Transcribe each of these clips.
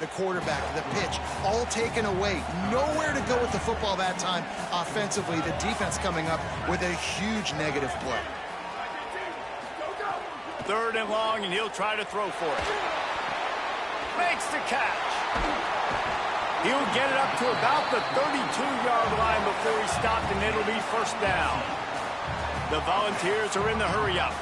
the quarterback, the pitch, all taken away. Nowhere to go with the football that time offensively. The defense coming up with a huge negative play. 3rd and long, and he'll try to throw for it. Makes the catch. He'll get it up to about the 32-yard line before he stopped, and it'll be 1st down. The Volunteers are in the hurry-up.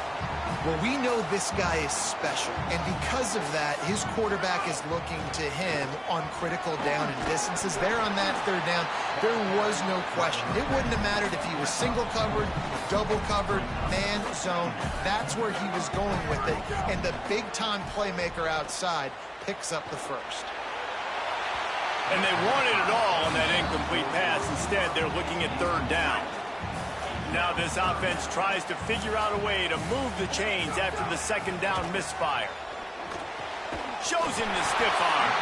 Well, we know this guy is special, and because of that, his quarterback is looking to him on critical down and distances. There on that 3rd down, there was no question. It wouldn't have mattered if he was single covered, double covered, man, zone. That's where he was going with it, and the big-time playmaker outside picks up the 1st. And they wanted it all on that incomplete pass. Instead, they're looking at 3rd down. Now this offense tries to figure out a way to move the chains after the 2nd down misfire. Shows him the stiff arm.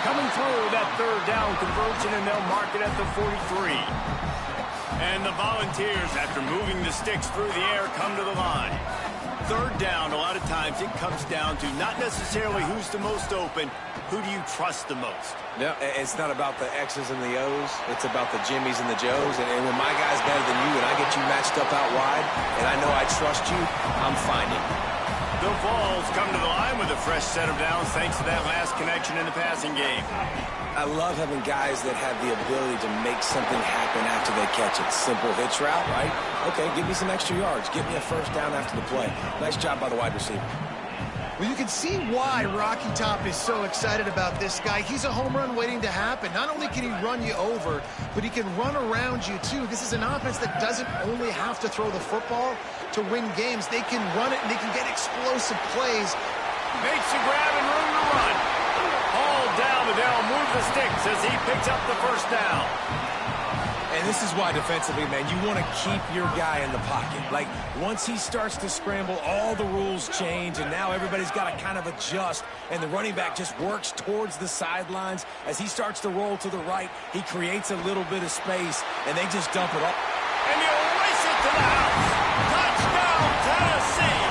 Coming through that 3rd down conversion, and they'll mark it at the 43. And the Volunteers, after moving the sticks through the air, come to the line. 3rd down, a lot of times it comes down to not necessarily who's the most open, who do you trust the most? No, it's not about the X's and the O's. It's about the Jimmys and the Joes. And when my guy's better than you and I get you matched up out wide and I know I trust you, I'm finding. The Vols come to the line with a fresh set of downs thanks to that last connection in the passing game. I love having guys that have the ability to make something happen after they catch it. Simple hitch route, right? Okay, give me some extra yards. Get me a 1st down after the play. Nice job by the wide receiver. Well, you can see why Rocky Top is so excited about this guy. He's a home run waiting to happen. Not only can he run you over, but he can run around you, too. This is an offense that doesn't only have to throw the football to win games. They can run it, and they can get explosive plays. Makes a grab and room to run. All down, and they'll move the sticks as he picks up the 1st down. And this is why defensively, man, you want to keep your guy in the pocket. Like, once he starts to scramble, all the rules change, and now everybody's got to kind of adjust, and the running back just works towards the sidelines. As he starts to roll to the right, he creates a little bit of space, and they just dump it off. And he'll race it to the house. Touchdown, Tennessee!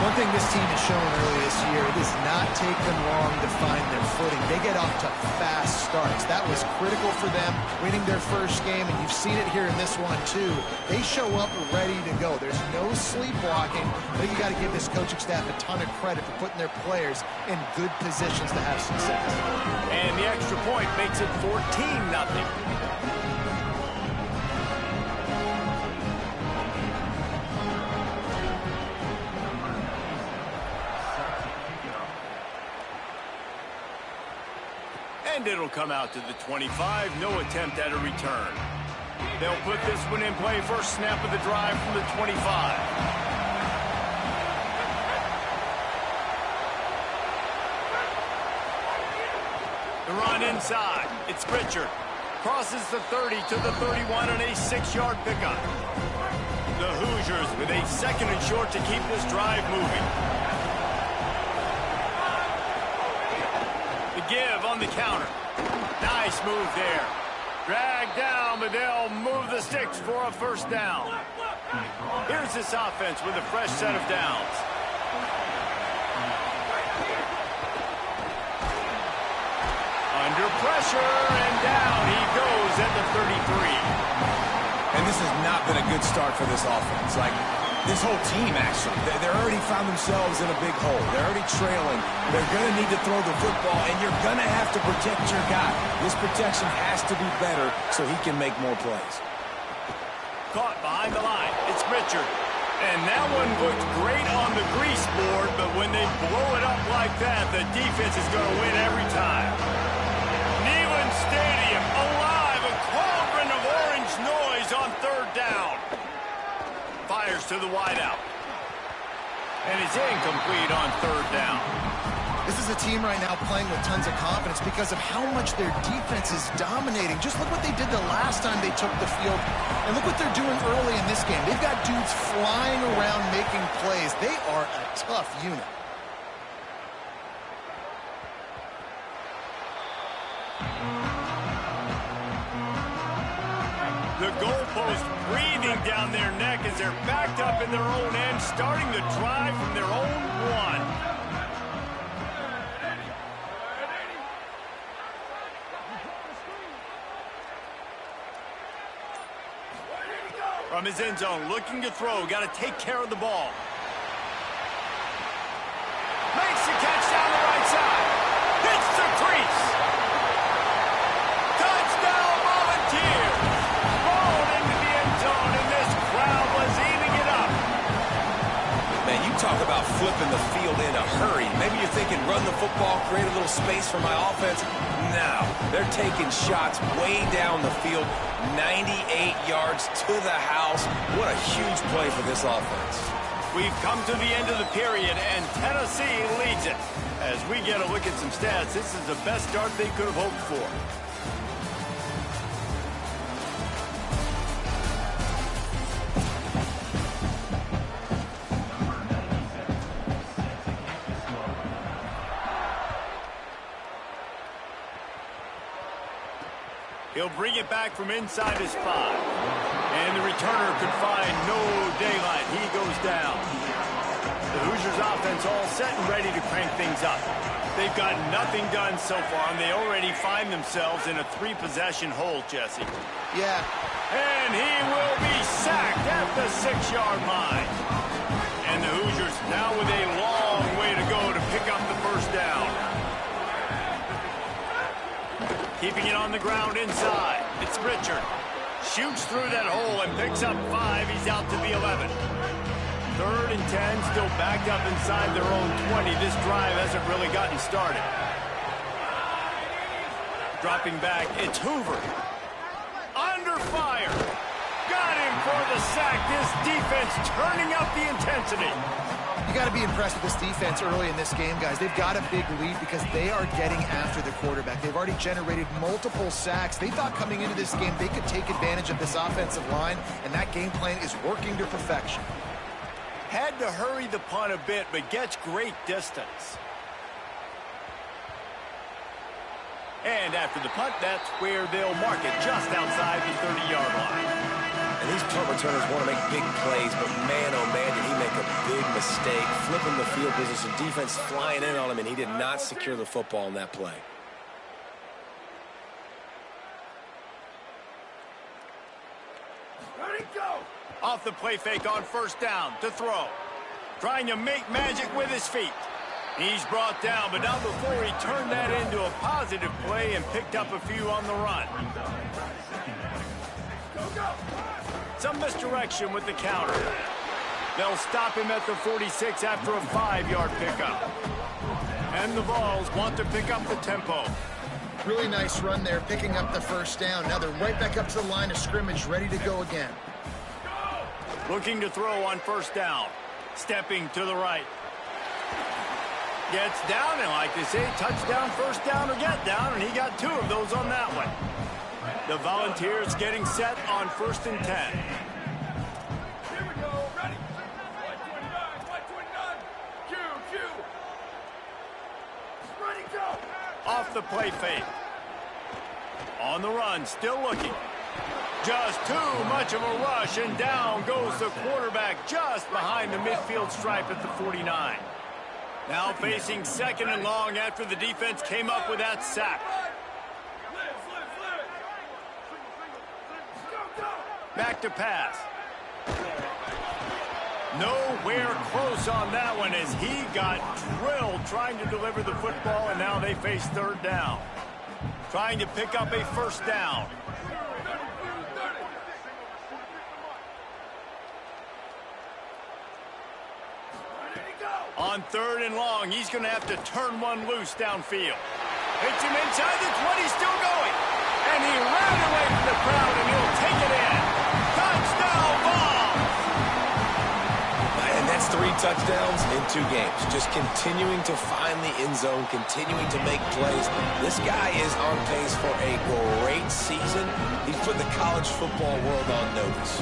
One thing this team has shown early this year, it does not take them long to find their footing. They get off to fast starts. That was critical for them, winning their 1st game, and you've seen it here in this one, too. They show up ready to go. There's no sleepwalking. I think you got to give this coaching staff a ton of credit for putting their players in good positions to have success. And the extra point makes it 14-0. And it'll come out to the 25. No attempt at a return. They'll put this one in play. 1st snap of the drive from the 25. The run inside. It's Pritchard. Crosses the 30 to the 31 on a 6-yard pickup. The Hoosiers with a 2nd and short to keep this drive moving. The give on the counter. Nice move there. Dragged down, but they'll move the sticks for a 1st down. Here's this offense with a fresh set of downs. Under pressure, and down he goes at the 33. And this has not been a good start for this offense. Like, this whole team, actually. They're already found themselves in a big hole. They're already trailing. They're going to need to throw the football, and you're going to have to protect your guy. This protection has to be better so he can make more plays. Caught behind the line. It's Pritchard. And that one looked great on the grease board, but when they blow it up like that, the defense is going to win every time. Neyland Stadium alive, a cauldron of orange noise on 3rd down. Fires to the wideout. And it's incomplete on 3rd down. This is a team right now playing with tons of confidence because of how much their defense is dominating. Just look what they did the last time they took the field, and look what they're doing early in this game. They've got dudes flying around making plays. They are a tough unit. The goalpost breathing down their neck as they're backed up in their own end, starting the drive from their own 1. From his end zone, looking to throw. Got to take care of the ball. Makes the catch down the right side. Hits the crease. Touchdown Volunteers. Rolled into the end zone, and this crowd was eating it up. Man, you talk about flipping the field in a hurry. Maybe you're thinking run the football, create a little space for my offense. No, they're taking shots way down the field, 98 yards to the house. What a huge play for this offense. We've come to the end of the period, and Tennessee leads it. As we get a look at some stats, this is the best start they could have hoped for. He'll bring it back from inside his 5. And the returner could find no daylight. He goes down. The Hoosiers offense all set and ready to crank things up. They've got nothing done so far, and they already find themselves in a 3-possession hole, Jesse. Yeah. And he will be sacked at the 6-yard line. And the Hoosiers now with a long way to go to pick up the first down. Keeping it on the ground inside. It's Richard. Shoots through that hole and picks up 5. He's out to the 11. 3rd and 10, still backed up inside their own 20. This drive hasn't really gotten started. Dropping back, it's Hoover. Under fire. Got him for the sack. This defense turning up the intensity. You got to be impressed with this defense early in this game, guys. They've got a big lead because they are getting after the quarterback. They've already generated multiple sacks. They thought coming into this game they could take advantage of this offensive line, and that game plan is working to perfection. Had to hurry the punt a bit, but gets great distance. And after the punt, that's where they'll mark it, just outside the 30-yard line. And these punt returners want to make big plays, but man, oh man, did he make a big mistake. Flipping the field position, defense flying in on him, and he did not secure the football in that play. Ready, go! Off the play fake on first down to throw. Trying to make magic with his feet. He's brought down, but not before he turned that into a positive play and picked up a few on the run. Some misdirection with the counter. They'll stop him at the 46 after a 5-yard pickup. And the Vols want to pick up the tempo. Really nice run there, picking up the first down. Now they're right back up to the line of scrimmage, ready to go again. Looking to throw on first down. Stepping to the right. Gets down, and like they say, touchdown, first down, or get down, and he got 2 of those on that one. The Volunteers getting set on 1st and 10. Here we go, ready. 129. Q. Ready, go. Off the play fake. On the run, still looking. Just too much of a rush, and down goes the quarterback just behind the midfield stripe at the 49. Now facing 2nd and long after the defense came up with that sack. Back to pass. Nowhere close on that one as he got drilled trying to deliver the football, and now they face 3rd down. Trying to pick up a first down. On 3rd and long, he's going to have to turn one loose downfield. Hits him inside the 20, still going. And he ran away from the crowd, and he'll take it in. Touchdown ball! And that's 3 touchdowns in 2 games. Just continuing to find the end zone, continuing to make plays. This guy is on pace for a great season. He's put the college football world on notice.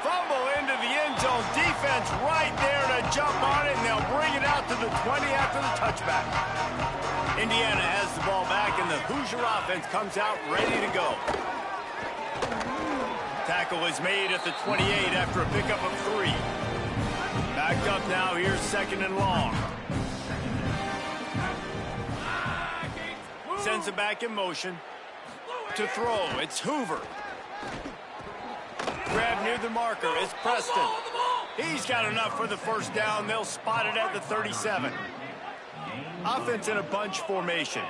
Fumble into the end zone. Defense right there to jump on it, and they'll bring it out to the 20 after the touchback. Indiana has the ball back, and the Hoosier offense comes out ready to go. Tackle is made at the 28 after a pickup of 3. Backed up now, here's 2nd and long. Sends it back in motion. To throw, it's Hoover. Grab near the marker, it's Preston. He's got enough for the first down. They'll spot it at the 37. Offense in a bunch formation.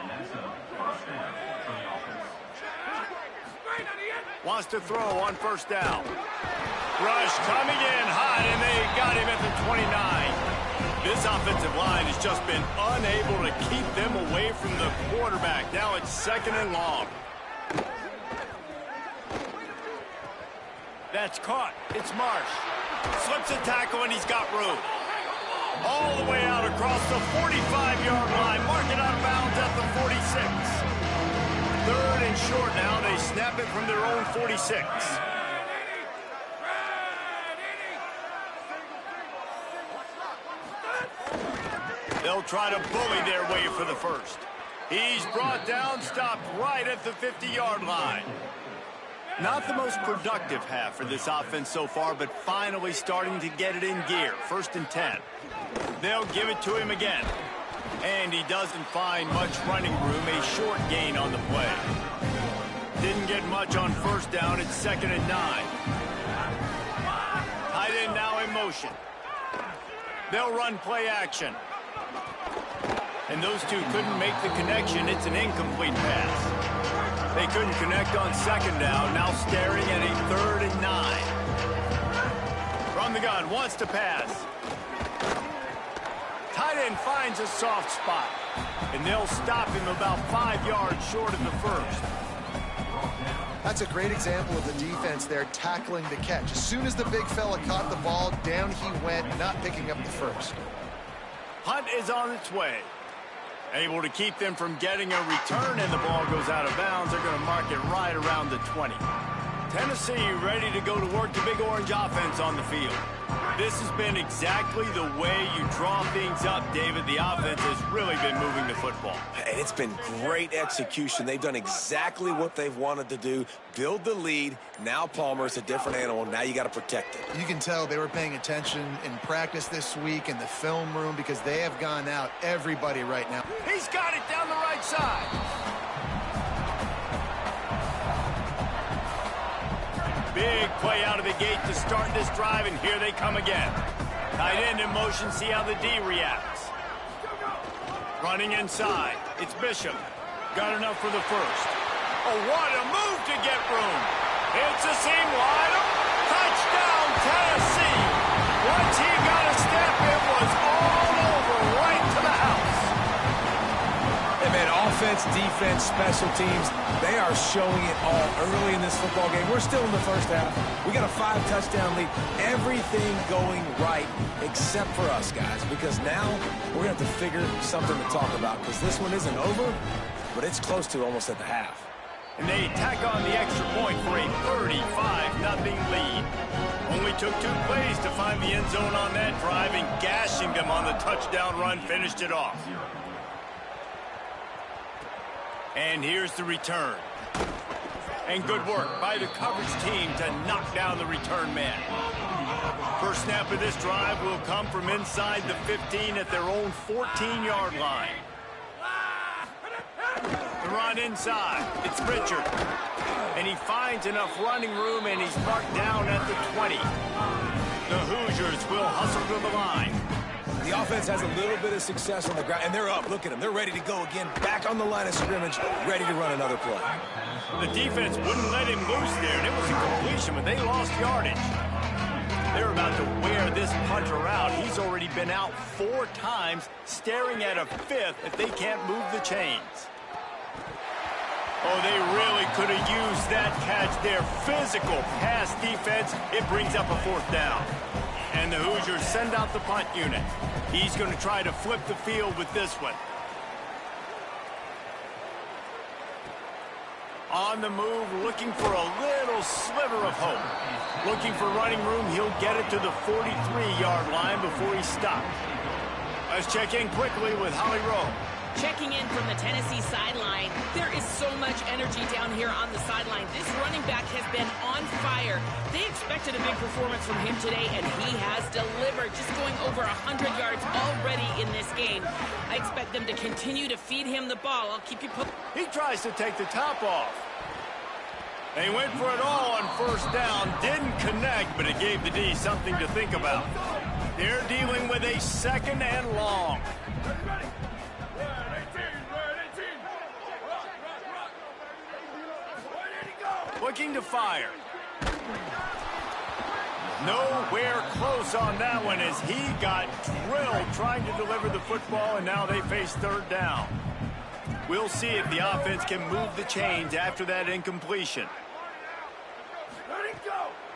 Wants to throw on first down. Rush coming in hot, and they got him at the 29. This offensive line has just been unable to keep them away from the quarterback. Now it's 2nd and long. That's caught. It's Marsh. Slips a tackle, and he's got room. All the way out across the 45-yard line. Mark it out of bounds at the 46. 3rd and short now. They snap it from their own 46. They'll try to bully their way for the first. He's brought down, stopped right at the 50-yard line. Not the most productive half for this offense so far, but finally starting to get it in gear. 1st and 10. They'll give it to him again. And he doesn't find much running room, a short gain on the play. Didn't get much on first down, it's 2nd and 9. Tight end now in motion. They'll run play action. And those two couldn't make the connection. It's an incomplete pass. They couldn't connect on 2nd down, now staring at a 3rd and 9. From the gun, wants to pass. Tight end finds a soft spot, and they'll stop him about 5 yards short of the first. That's a great example of the defense there tackling the catch. As soon as the big fella caught the ball, down he went, not picking up the first. Punt is on its way. Able to keep them from getting a return, and the ball goes out of bounds. They're going to mark it right around the 20. Tennessee ready to go to work the Big Orange offense on the field. This has been exactly the way you draw things up, David. The offense has really been moving the football. And it's been great execution. They've done exactly what they've wanted to do. Build the lead. Now Palmer's a different animal. Now you got to protect it. You can tell they were paying attention in practice this week in the film room because they have gone out everybody right now. He's got it down the right side. Big play out of the gate to start this drive, and here they come again. Tight end in motion, see how the D reacts. Running inside, it's Bishop. Got enough for the first. Oh, what a move to get room. It's a seam wide. Touchdown, Tennessee. Once he got a step, it was all over, right to the house. Hey, man, offense, defense, special teams, they are showing it all early in this football game. We're still in the first half. We got a 5-touchdown lead. Everything going right except for us, guys, because now we're going to have to figure something to talk about because this one isn't over, but it's close to almost at the half. And they tack on the extra point for a 35-0 lead. Only took 2 plays to find the end zone on that drive, and gashing them on the touchdown run finished it off. And here's the return. And good work by the coverage team to knock down the return man. First snap of this drive will come from inside the 15 at their own 14-yard line. The run inside. It's Richard. And he finds enough running room, and he's marked down at the 20. The Hoosiers will hustle to the line. The offense has a little bit of success on the ground, and they're up. Look at them. They're ready to go again. Back on the line of scrimmage, ready to run another play. The defense wouldn't let him loose there, and it was a completion, but they lost yardage. They're about to wear this punter out. He's already been out 4 times, staring at a 5th if they can't move the chains. Oh, they really could have used that catch there. Physical pass defense. It brings up a 4th down. And the Hoosiers send out the punt unit. He's going to try to flip the field with this one. On the move, looking for a little sliver of hope. Looking for running room, he'll get it to the 43-yard line before he stopped. Let's check in quickly with Holly Rowe. Checking in from the Tennessee sideline, there is so much energy down here on the sideline. This running back has been on fire. They expected a big performance from him today, and he has delivered, just going over 100 yards already in this game. I expect them to continue to feed him the ball. I'll keep you posted. He tries to take the top off. They went for it all on first down, didn't connect, but it gave the D something to think about. They're dealing with a 2nd and long. Ready. Looking to fire. Nowhere close on that one as he got drilled trying to deliver the football, and now they face 3rd down. We'll see if the offense can move the chains after that incompletion.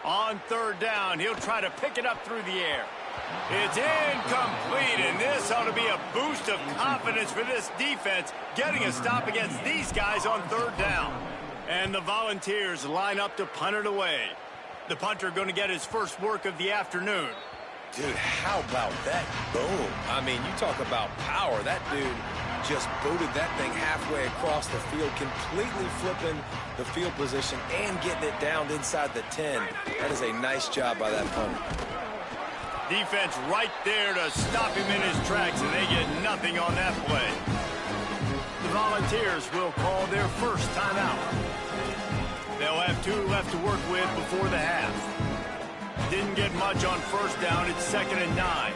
On 3rd down, he'll try to pick it up through the air. It's incomplete, and this ought to be a boost of confidence for this defense, getting a stop against these guys on 3rd down. And the Volunteers line up to punt it away. The punter going to get his first work of the afternoon. Dude, how about that boom? I mean, you talk about power. That dude just booted that thing halfway across the field, completely flipping the field position and getting it down inside the 10. That is a nice job by that punter. Defense right there to stop him in his tracks, and they get nothing on that play. The Volunteers will call their first timeout. They'll have 2 left to work with before the half. Didn't get much on first down. It's 2nd and 9.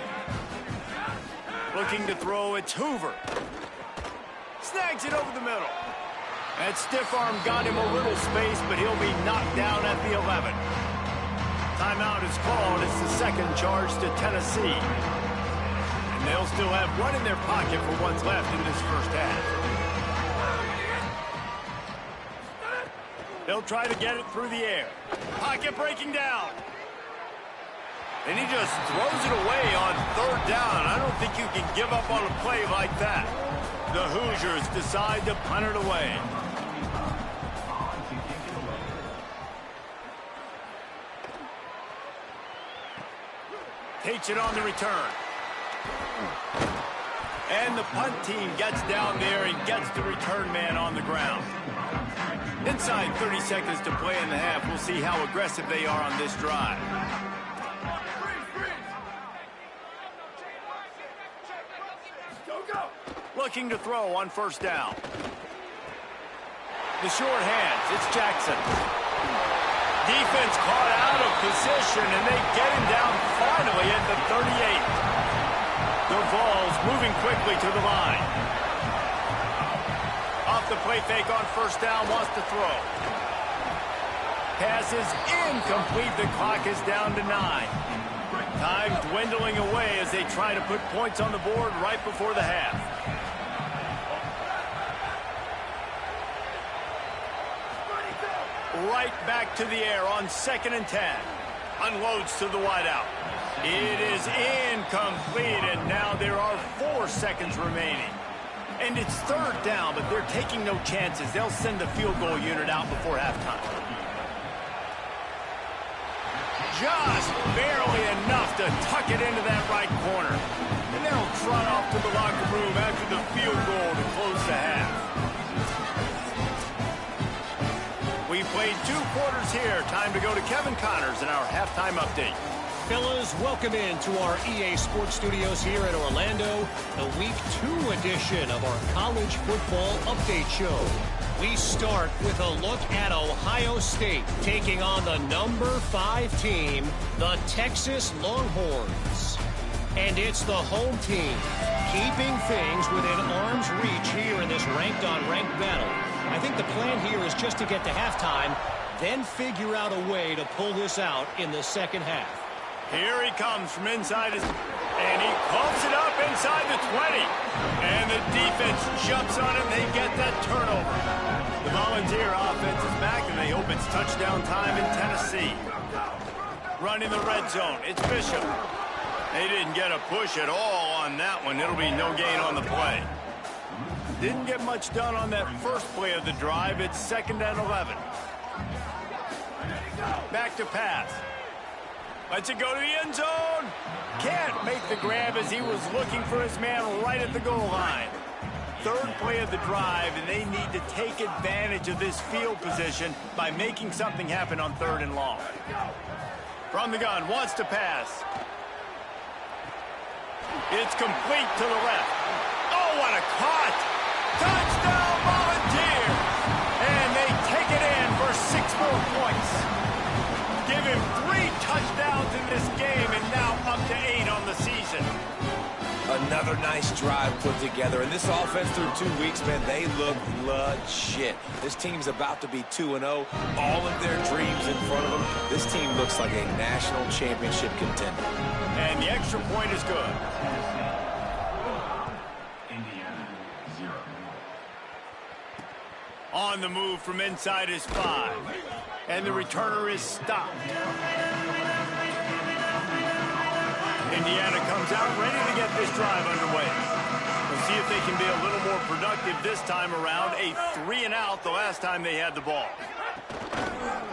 Looking to throw, it's Hoover. Snags it over the middle. That stiff arm got him a little space, but he'll be knocked down at the 11. Timeout is called. It's the 2nd charge to Tennessee. And they'll still have one in their pocket for what's left in this first half. They'll try to get it through the air. Pocket breaking down. And he just throws it away on 3rd down. I don't think you can give up on a play like that. The Hoosiers decide to punt it away. Takes it on the return. And the punt team gets down there and gets the return man on the ground. Inside 30 seconds to play in the half. We'll see how aggressive they are on this drive. Looking to throw on first down. The short hands. It's Jackson. Defense caught out of position, and they get him down finally at the 38. The Vols moving quickly to the line. Off the play fake on first down, wants to throw. Pass is incomplete. The clock is down to 9. Time dwindling away as they try to put points on the board right before the half. Right back to the air on 2nd and 10. Unloads to the wideout. It is incomplete, and now there are 4 seconds remaining. And it's 3rd down, but they're taking no chances. They'll send the field goal unit out before halftime. Just barely enough to tuck it into that right corner. And they'll trot off to the locker room after the field goal to close the half. We played 2 quarters here. Time to go to Kevin Connors in our halftime update. Fellas, welcome into our EA Sports Studios here in Orlando, the Week 2 edition of our College Football Update Show. We start with a look at Ohio State taking on the number 5 team, the Texas Longhorns. And it's the home team keeping things within arm's reach here in this ranked-on-ranked battle. I think the plan here is just to get to halftime, then figure out a way to pull this out in the second half. Here he comes from inside his... And he pumps it up inside the 20. And the defense jumps on it, and they get that turnover. The Volunteer offense is back, and they hope it's touchdown time in Tennessee. Running the red zone, it's Bishop. They didn't get a push at all on that one. It'll be no gain on the play. Didn't get much done on that first play of the drive. It's 2nd and 11. Back to pass. Lets it go to the end zone. Can't make the grab as he was looking for his man right at the goal line. third play of the drive, and they need to take advantage of this field position by making something happen on 3rd and long. From the gun, wants to pass. It's complete to the left. Oh, what a caught! Touchdown, Volunteers! And they take it in for 6 more points. Give him 3 touchdowns in this game, and now up to 8 on the season. Another nice drive put together. And this offense through 2 weeks, man, they look legit. This team's about to be 2-0. All of their dreams in front of them. This team looks like a national championship contender. And the extra point is good. On the move from inside his 5. And the returner is stopped. Indiana comes out ready to get this drive underway. We'll see if they can be a little more productive this time around. A 3-and-out the last time they had the ball.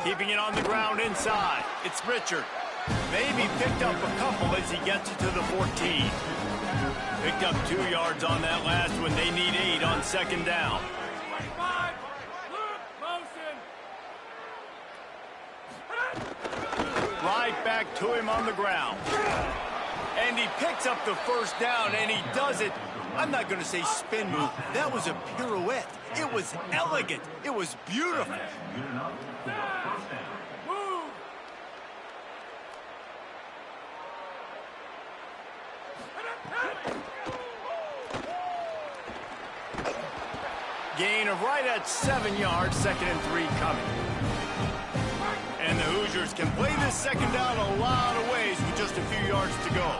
Keeping it on the ground inside. It's Richard. Maybe picked up a couple as he gets it to the 14. Picked up 2 yards on that last one. They need 8 on 2nd down. Right back to him on the ground. And he picks up the 1st down, and he does it. I'm not going to say spin move. That was a pirouette. It was elegant. It was beautiful. Gain of right at 7 yards, 2nd and 3 coming. And the Hoosiers can play this 2nd down a lot of ways with just a few yards to go.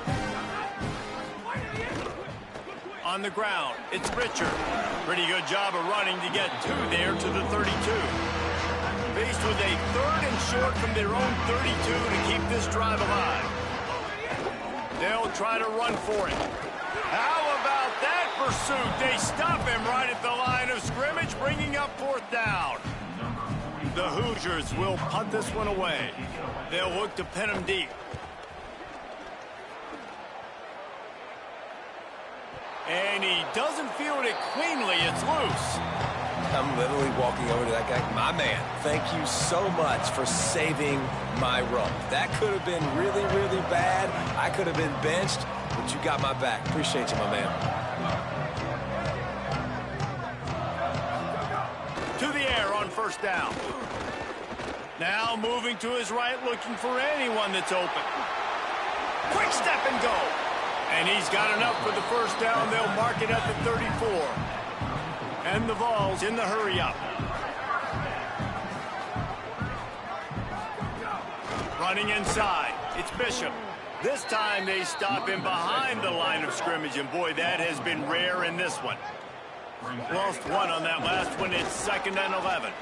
On the ground, it's Richard. Pretty good job of running to get 2 there to the 32. Faced with a 3rd and short from their own 32 to keep this drive alive. They'll try to run for it. How about that pursuit? They stop him right at the line of scrimmage, bringing up 4th down. The Hoosiers will punt this one away. They'll look to pin him deep. And he doesn't field it cleanly. It's loose. I'm literally walking over to that guy. My man, thank you so much for saving my run. That could have been really, really bad. I could have been benched, but you got my back. Appreciate you, my man. To the air on 1st down. Now moving to his right, looking for anyone that's open. Quick step and go. And he's got enough for the 1st down. They'll mark it at the 34. And the Vols in the hurry-up. Running inside. It's Bishop. This time they stop him behind the line of scrimmage. And boy, that has been rare in this one. Lost 1 on that last one. It's 2nd and 11.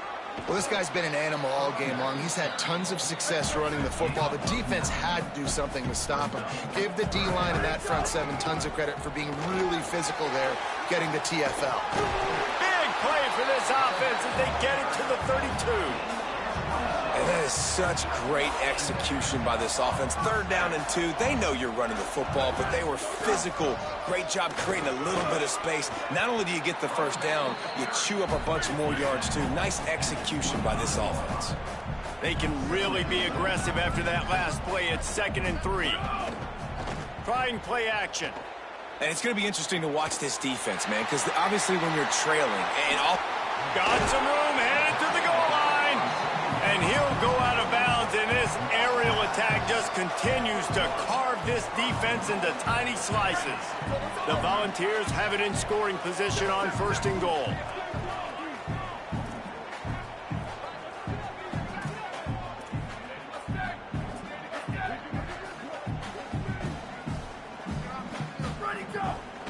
Well, this guy's been an animal all game long. He's had tons of success running the football. The defense had to do something to stop him. Give the D-line and that front 7 tons of credit for being really physical there, getting the TFL. Big play for this offense as they get it to the 32. And that is such great execution by this offense. 3rd down and 2. They know you're running the football, but they were physical. Great job creating a little bit of space. Not only do you get the 1st down, you chew up a bunch more yards, too. Nice execution by this offense. They can really be aggressive after that last play. It's 2nd and 3. Trying play action. And it's going to be interesting to watch this defense, man, because obviously when you're trailing and all... Got some room, headed to the goal line. And he'll go out of bounds, and this aerial attack just continues to carve this defense into tiny slices. The Volunteers have it in scoring position on 1st and goal.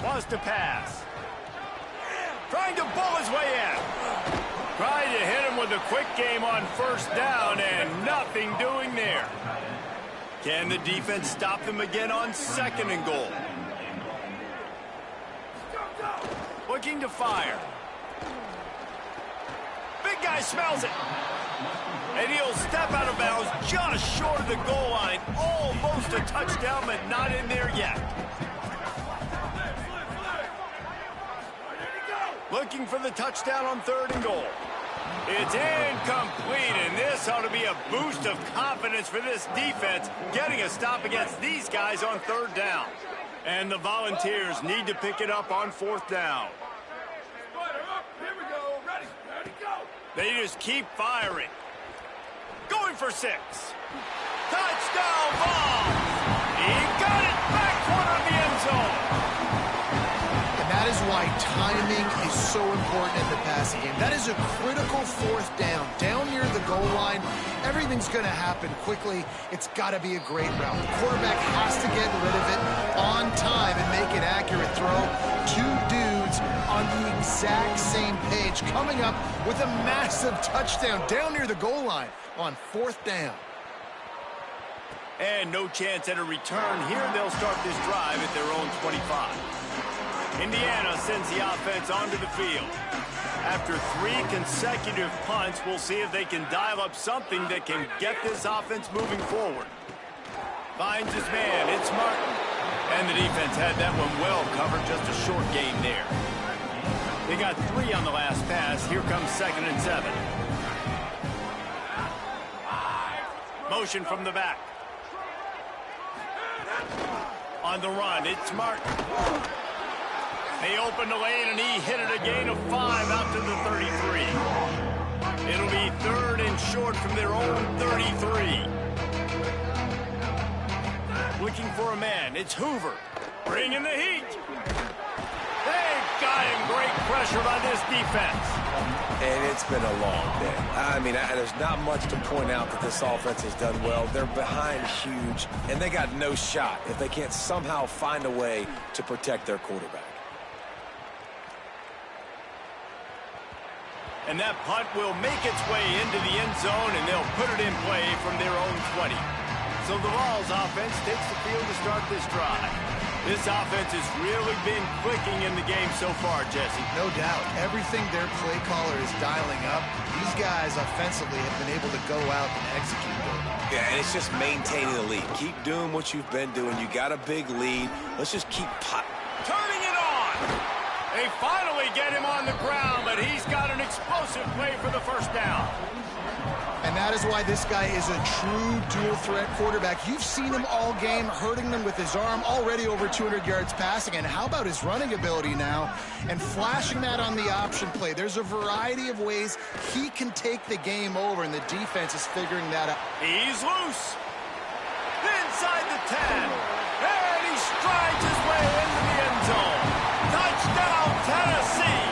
Wants to pass. Trying to bull his way in. Trying to hit him with a quick game on 1st down, and nothing doing there. Can the defense stop them again on 2nd and goal? Looking to fire. Big guy smells it. And he'll step out of bounds just short of the goal line. Almost a touchdown, but not in there yet. Looking for the touchdown on 3rd and goal. It's incomplete, and this ought to be a boost of confidence for this defense, getting a stop against these guys on 3rd down. And the Volunteers need to pick it up on 4th down. Here we go. Ready, go. They just keep firing. Going for 6. Touchdown ball! He got it back corner of the end zone. That is why timing is so important in the passing game. That is a critical 4th down. Down near the goal line, everything's going to happen quickly. It's got to be a great route. The quarterback has to get rid of it on time and make an accurate throw. 2 dudes on the exact same page coming up with a massive touchdown down near the goal line on 4th down. And no chance at a return here. They'll start this drive at their own 25. Indiana sends the offense onto the field. After 3 consecutive punts, we'll see if they can dial up something that can get this offense moving forward. Finds his man, it's Martin. And the defense had that one well covered, just a short gain there. They got 3 on the last pass. Here comes 2nd and 7. Motion from the back. On the run, it's Martin. They opened the lane, and he hit it a gain of 5 out to the 33. It'll be 3rd and short from their own 33. Looking for a man. It's Hoover. Bringing the heat. They've got him. Great pressure by this defense. And it's been a long day. I mean, there's not much to point out that this offense has done well. They're behind huge, and they got no shot if they can't somehow find a way to protect their quarterback. And that punt will make its way into the end zone, and they'll put it in play from their own 20. So the Vols offense takes the field to start this drive. This offense has really been clicking in the game so far, Jesse. No doubt. Everything their play caller is dialing up, these guys offensively have been able to go out and execute them. Yeah, and it's just maintaining the lead. Keep doing what you've been doing. You got a big lead. Let's just keep turning it on. They finally get him on the ground, but he's got an explosive play for the 1st down. And that is why this guy is a true dual-threat quarterback. You've seen him all game, hurting them with his arm, already over 200 yards passing. And how about his running ability now? And flashing that on the option play. There's a variety of ways he can take the game over, and the defense is figuring that out. He's loose. Inside the 10. And he strides his way into the end zone. Touchdown, Tennessee.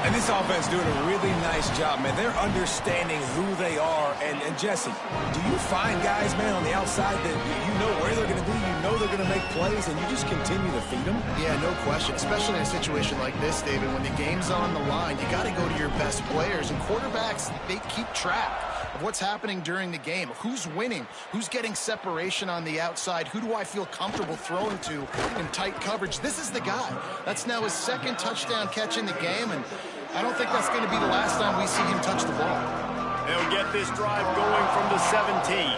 And this offense doing a really nice job, man. They're understanding who they are. And Jesse, do you find guys, man, on the outside that you know where they're going to be, you know they're going to make plays, and you just continue to feed them? Yeah, no question, especially in a situation like this, David. When the game's on the line, you got to go to your best players. And quarterbacks, they keep track of what's happening during the game. Who's winning? Who's getting separation on the outside? Who do I feel comfortable throwing to in tight coverage? This is the guy. That's now his 2nd touchdown catch in the game, and I don't think that's going to be the last time we see him touch the ball. They'll get this drive going from the 17.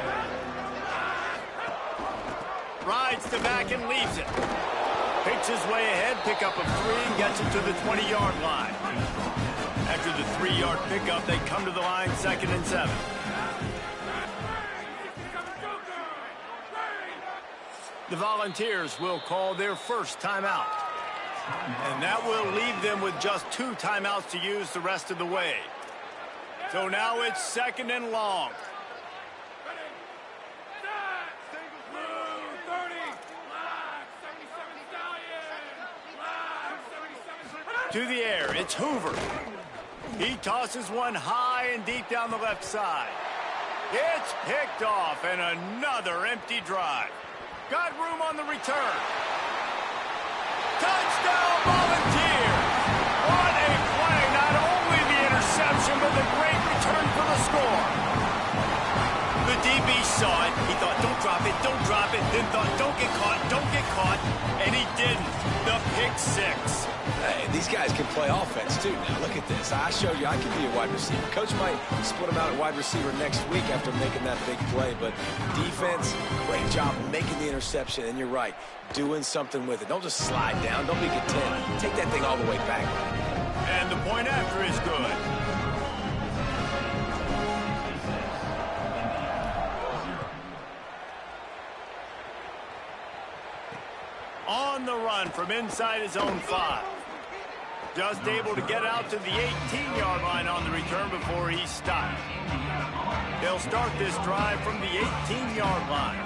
Rides to back and leaves it. Picks his way ahead, pick up of 3, gets it to the 20-yard line. After the 3-yard pickup, they come to the line, 2nd and 7. The Volunteers will call their first timeout. And that will leave them with just 2 timeouts to use the rest of the way. So now it's 2nd and long. To the air, it's Hoover. He tosses one high and deep down the left side. It's picked off, and another empty drive. Got room on the return. Touchdown, Volunteers! What a play! Not only the interception, but the great return for the score. The DB saw it. He thought, don't drop it, don't drop it. Then thought, don't get caught, and he didn't. The pick 6. Hey, these these guys can play offense, too. Now, look at this. I showed you I can be a wide receiver. Coach might split him out at wide receiver next week after making that big play. But defense, great job making the interception. And you're right, doing something with it. Don't just slide down. Don't be content. Take that thing all the way back. And the point after is good. On the run from inside his own 5. Just able to get out to the 18-yard line on the return before he stopped. They'll start this drive from the 18-yard line.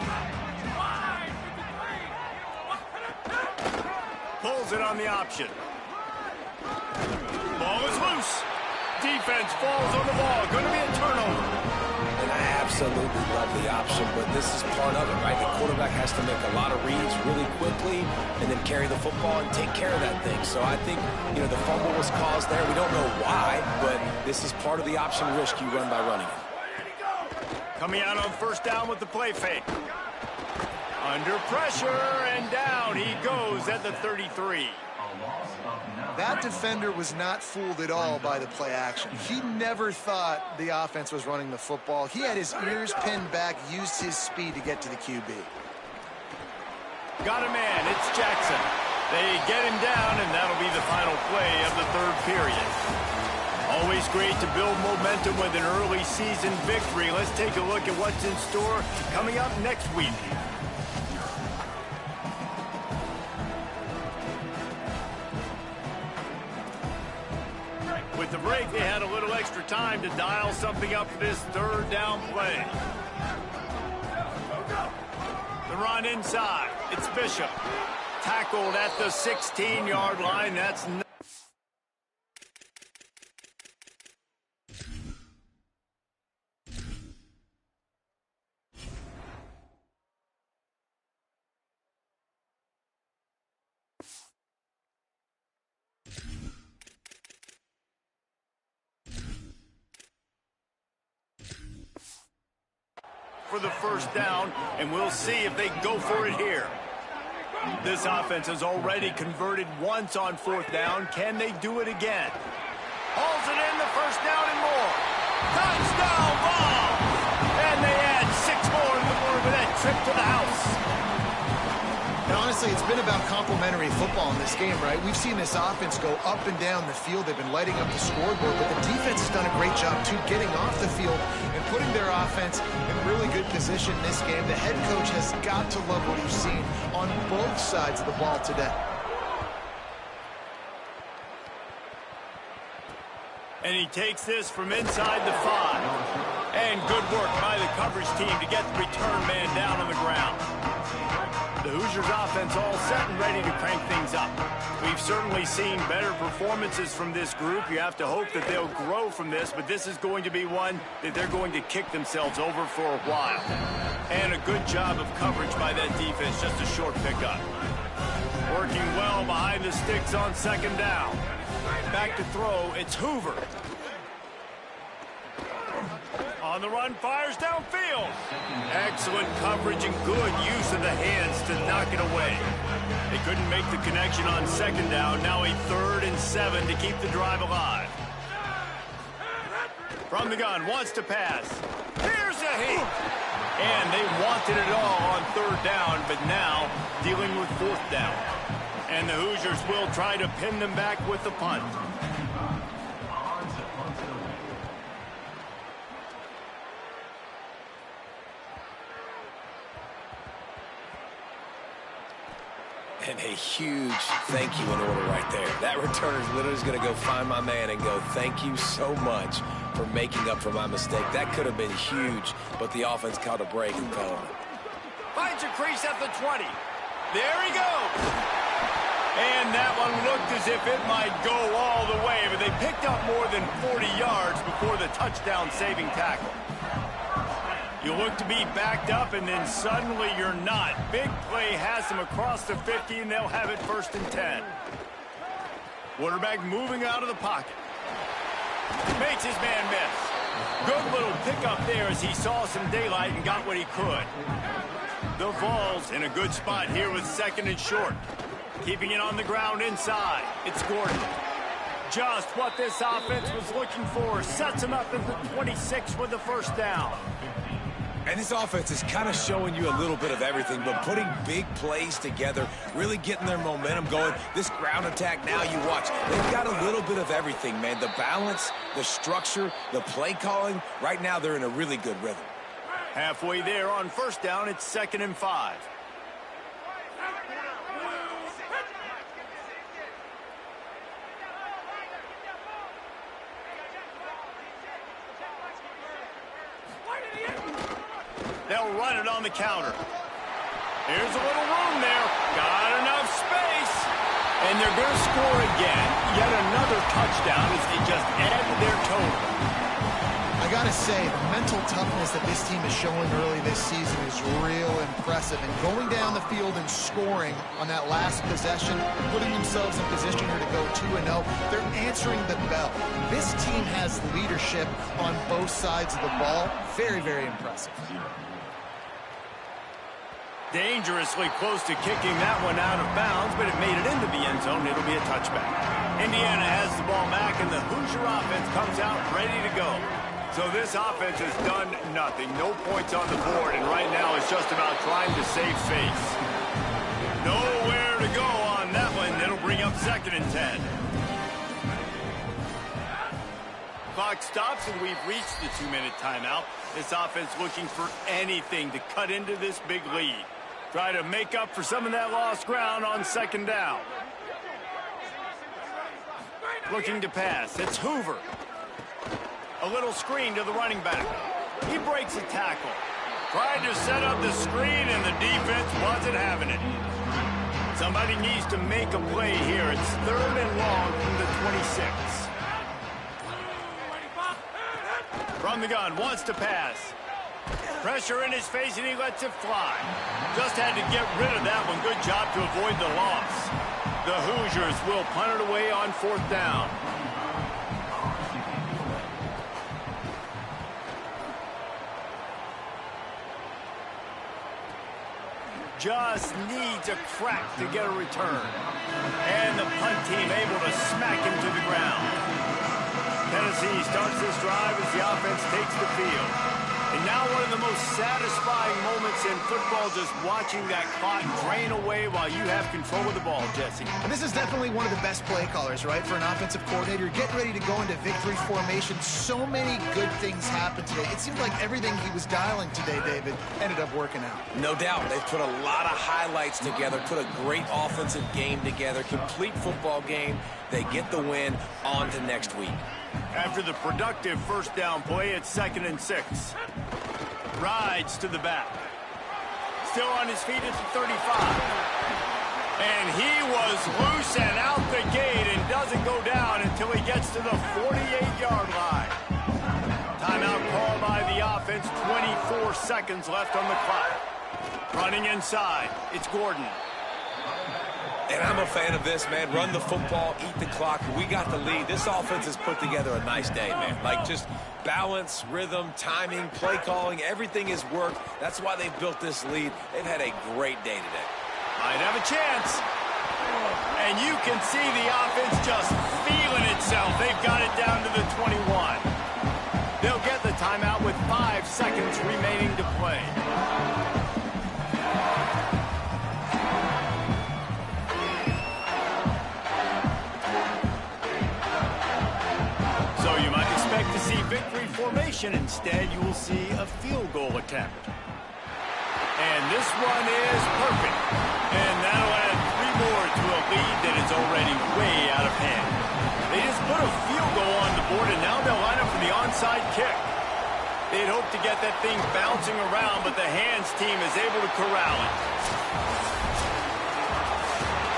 Pulls it on the option. Ball is loose. Defense falls on the ball. Going to be a turnover. And I absolutely love the option, but this is part of it, right? The quarterback has to make a lot of reads really quickly and then carry the football and take care of that thing. So I think, you know, the fumble was caused there. We don't know why, but this is part of the option risk you run by running it. Coming out on first down with the play fake. Under pressure, and down he goes at the 33. That defender was not fooled at all by the play action. He never thought the offense was running the football. He had his ears pinned back, used his speed to get to the QB. Got a man, it's Jackson. They get him down, and that'll be the final play of the third period. Always great to build momentum with an early season victory. Let's take a look at what's in store coming up next week. With the break, they had a little extra time to dial something up for this third down play. The run inside. It's Bishop. Tackled at the 16-yard line. That's for the first down, and we'll see if they go for it here. This offense has already converted once on fourth down. Can they do it again? Hauls it in, the first down and more. Touchdown ball! And they add 6 more to the board with that trip to the house. And honestly, it's been about complementary football in this game, right? We've seen this offense go up and down the field. They've been lighting up the scoreboard, but the defense has done a great job, too, getting off the field and putting their offense in really good position in this game. The head coach has got to love what he's seen on both sides of the ball today. And he takes this from inside the 5. And good work by the coverage team to get the return man down on the ground. The Hoosiers offense all set and ready to crank things up. We've certainly seen better performances from this group. You have to hope that they'll grow from this, but this is going to be one that they're going to kick themselves over for a while. And a good job of coverage by that defense, just a short pickup. Working well behind the sticks on second down. Back to throw, it's Hoover. On the run, fires downfield. Excellent coverage and good use of the hands to knock it away. They couldn't make the connection on second down. Now a 3rd and 7 to keep the drive alive. From the gun, wants to pass. Here's a hit. And they wanted it all on third down, but now dealing with fourth down. And the Hoosiers will try to pin them back with the punt. And a huge thank you in order right there. That returner is literally going to go find my man and go, thank you so much for making up for my mistake. That could have been huge, but the offense caught a break and fell on it. Finds a crease at the 20. There he goes. And that one looked as if it might go all the way, but they picked up more than 40 yards before the touchdown-saving tackle. You look to be backed up, and then suddenly you're not. Big play has them across the 50, and they'll have it 1st and 10. Quarterback moving out of the pocket. Makes his man miss. Good little pickup there as he saw some daylight and got what he could. The Vols in a good spot here with 2nd and short. Keeping it on the ground inside. It's Gordon. Just what this offense was looking for. Sets him up at the 26 with the first down. And this offense is kind of showing you a little bit of everything, but putting big plays together, really getting their momentum going. This ground attack now, you watch, they've got a little bit of everything, man. The balance, the structure, the play calling. Right now, they're in a really good rhythm. Halfway there on first down, it's 2nd and 5. They'll run it on the counter. Here's a little room there. Got enough space. And they're going to score again. Yet another touchdown as they just add to their total. I got to say, the mental toughness that this team is showing early this season is real impressive. And going down the field and scoring on that last possession, putting themselves in position here to go 2-0, they're answering the bell. This team has leadership on both sides of the ball. Very, very impressive. Dangerously close to kicking that one out of bounds, but it made it into the end zone. It'll be a touchback. Indiana has the ball back, and the Hoosier offense comes out ready to go. So this offense has done nothing. No points on the board, and right now it's just about trying to save face. Nowhere to go on that one. It'll bring up 2nd and 10. Clock stops, and we've reached the 2-minute timeout. This offense looking for anything to cut into this big lead. Try to make up for some of that lost ground on 2nd down. Looking to pass. It's Hoover. A little screen to the running back. He breaks a tackle. Tried to set up the screen, and the defense wasn't having it. Somebody needs to make a play here. It's 3rd and long from the 26. From the gun, wants to pass. Pressure in his face, and he lets it fly. Just had to get rid of that one. Good job to avoid the loss. The Hoosiers will punt it away on 4th down. Just needs a crack to get a return. And the punt team able to smack him to the ground. Tennessee starts this drive as the offense takes the field. And now one of the most satisfying moments in football, just watching that clock drain away while you have control of the ball, Jesse. And this is definitely one of the best play callers, right, for an offensive coordinator. Getting ready to go into victory formation. So many good things happened today. It seemed like everything he was dialing today, David, ended up working out. No doubt. They've put a lot of highlights together, put a great offensive game together, complete football game. They get the win. On to next week. After the productive first down play, it's 2nd and 6. Rides to the back. Still on his feet at the 35. And he was loose and out the gate and doesn't go down until he gets to the 48-yard line. Timeout called by the offense. 24 seconds left on the clock. Running inside, it's Gordon. And I'm a fan of this, man. Run the football, eat the clock. We got the lead. This offense has put together a nice day, man. Like, just balance, rhythm, timing, play calling, everything has worked. That's why they've built this lead. They've had a great day today. Might have a chance. And you can see the offense just feeling itself. They've got it down to the 21. They'll get the timeout with 5 seconds remaining to play. Victory formation. Instead, you will see a field goal attempt. And this one is perfect. And that'll add 3 more to a lead that is already way out of hand. They just put a field goal on the board, and now they'll line up for the onside kick. They'd hope to get that thing bouncing around, but the hands team is able to corral it.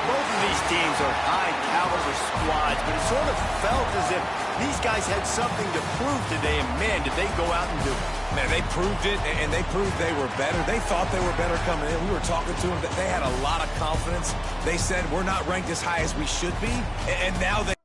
Both of these teams are high-caliber squads, but it sort of felt as if these guys had something to prove today, and man, did they go out and do it. Man, they proved it, and they proved they were better. They thought they were better coming in. We were talking to them. They had a lot of confidence. They said, we're not ranked as high as we should be, and now they...